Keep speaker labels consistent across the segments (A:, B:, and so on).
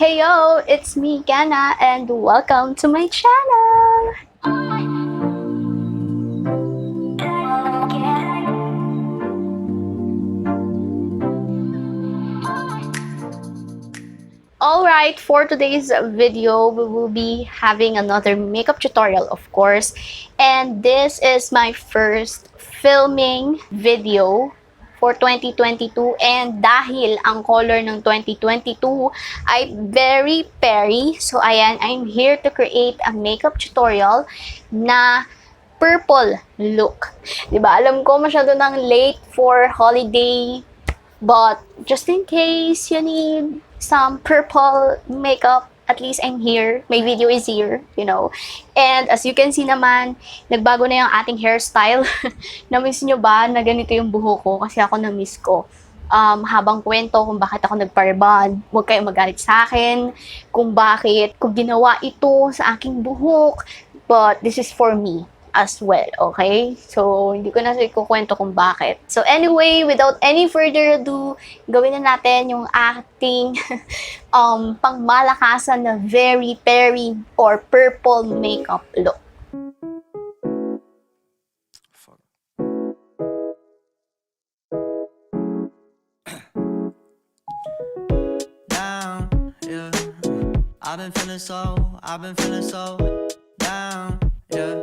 A: Heyo, it's me, Kennah, and welcome to my channel! Alright, for today's video, we will be having another makeup tutorial, of course. And this is my first filming video for 2022. And dahil ang color ng 2022 ay very peri, so ayan, I'm here to create a makeup tutorial na purple look. Diba? Alam ko masyado nang late for holiday, but just in case you need some purple makeup, at least I'm here. My video is here, you know. And as you can see naman, nagbago na yung ating hairstyle. Na-miss nyo ba na ganito yung buhok ko? Kasi ako na-miss ko. Habang kwento kung bakit ako nagpa-rebond, huwag kayong magalit sa akin kung bakit ko ginawa ito sa aking buhok. But this is for me as well, okay? So, hindi ko na ikukwento kung bakit. So, anyway, without any further ado, gawin na natin yung ating pangmalakasan na very peri or purple makeup look.
B: Down, yeah. I've been feeling so down, yeah.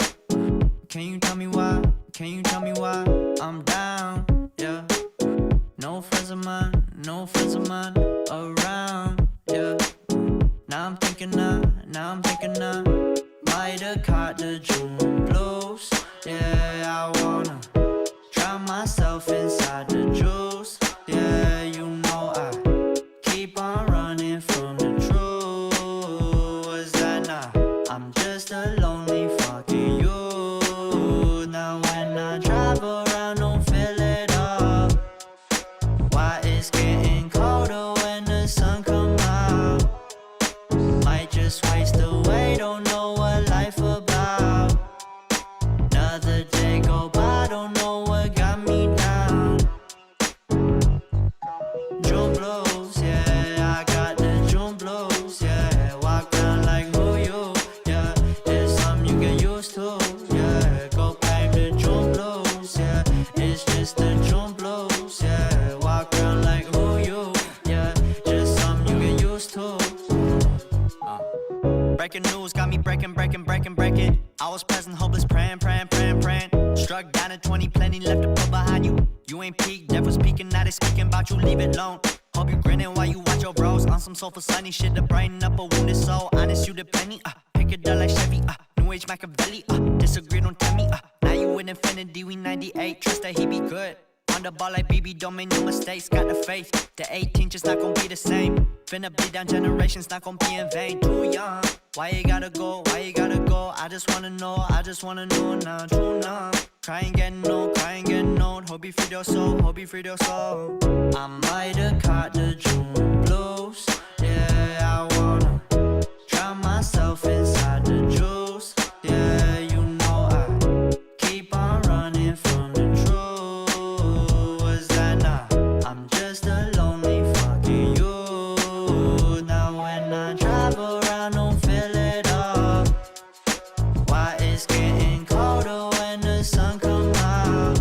B: Can you tell me why? Can you tell me why I'm down? Yeah. No friends of mine around. Yeah. Now I'm thinking might have caught the June blues. Yeah, I wanna drown myself inside the juice. Yeah, you know I keep on running from the truth. Was that not? I'm just a lonely fucking you. Now when I drive around, don't feel it up. Why it's getting colder when the sun come out? Might just waste away, don't know what life about. Another day go by, don't know what got me down. June blues, yeah, I got the June blues, yeah. Walk around like who you, yeah. It's something you get used to, yeah. Go back the June blues, yeah. It's just the June blues, yeah. Walk around like who you, yeah. Just something you get used to. Breaking news got me breaking. I was present, hopeless, praying. Struck down at 20, plenty left to put behind you. You ain't peaked, never speaking, now they speaking about you, leave it alone. Hope you grinning while you watch your bros on some sofa sunny shit to brighten up a wounded soul. Honest, you the penny, pick it up like Chevy, New Age Machiavelli, disagree, don't tell me, now you in infinity, we 98, trust that he be good. On the ball like BB, don't make no mistakes, got the faith. The 18 just not gonna be the same. Finna bleed down generations, not gonna be in vain. Too young, why you gotta go? I just wanna know now, true now. Cry and get no, hope you freed your soul, I might have caught the June blues. Yeah, I wanna drown myself inside the juice. Yeah, you know I keep on running from the truth. Was that not? I'm just a lonely fucking you. Now when I drive around, don't feel it up. Why it's getting colder when the sun come out?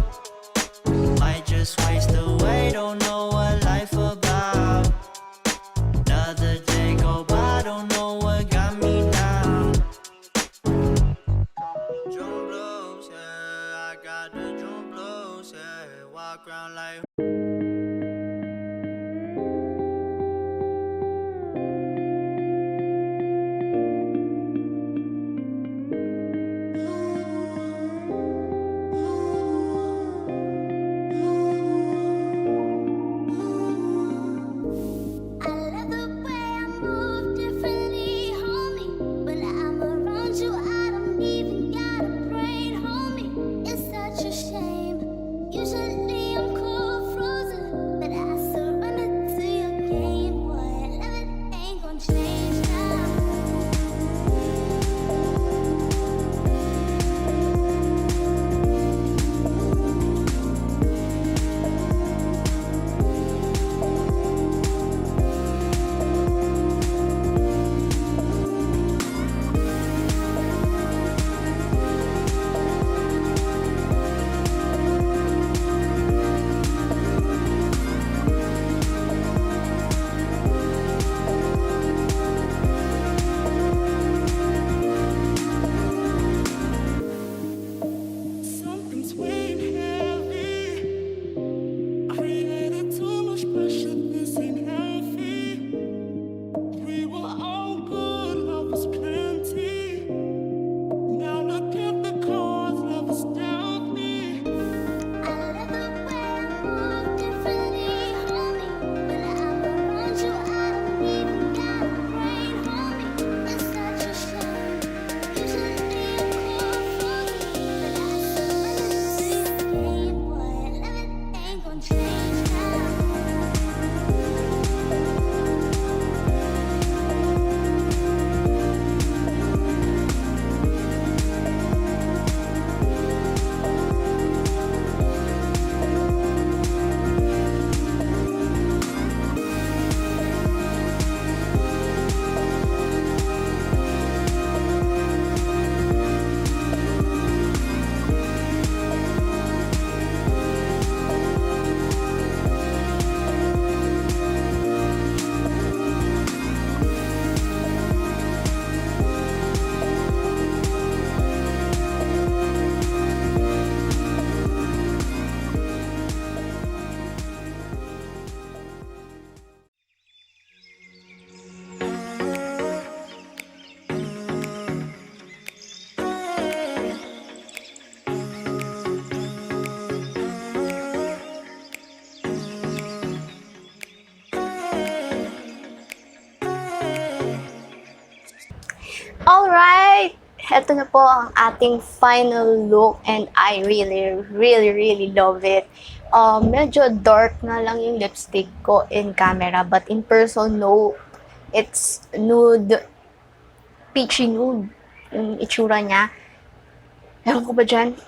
B: Might just waste away, don't know what life about. We were all good, love was plenty. Now look at the cause, love is down me. I love the way I move differently, homie. When I'm around you, I don't even gotta pray, homie. It's such a shame. Usually you're cool for me, but I still wanna see you, boy. Love it ain't gon' change now.
A: Alright! Ito na po ang ating final look and I really love it. Medyo dark na lang yung lipstick ko in camera but in person, no. It's nude, peachy nude yung itsura niya. Ewan ko ba dyan?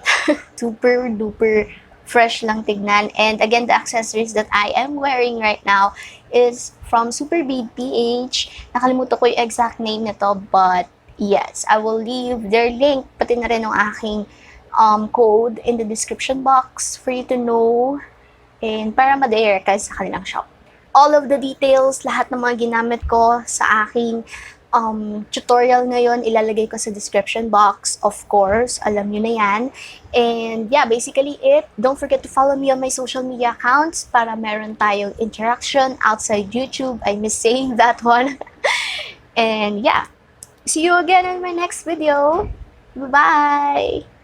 A: Super duper fresh lang tignan. And again, the accessories that I am wearing right now is from SUPERBEAD PH. Nakalimutan ko yung exact name nito, but yes, I will leave their link, pati na rin ang aking code in the description box for you to know and para ma-dare kayo sa kanilang shop. All of the details, lahat ng mga ginamit ko sa aking tutorial ngayon, ilalagay ko sa description box. Of course, alam nyo na yan. And yeah, basically it. Don't forget to follow me on my social media accounts para meron tayong interaction outside YouTube. I miss saying that one. And yeah, see you again in my next video. Bye-bye!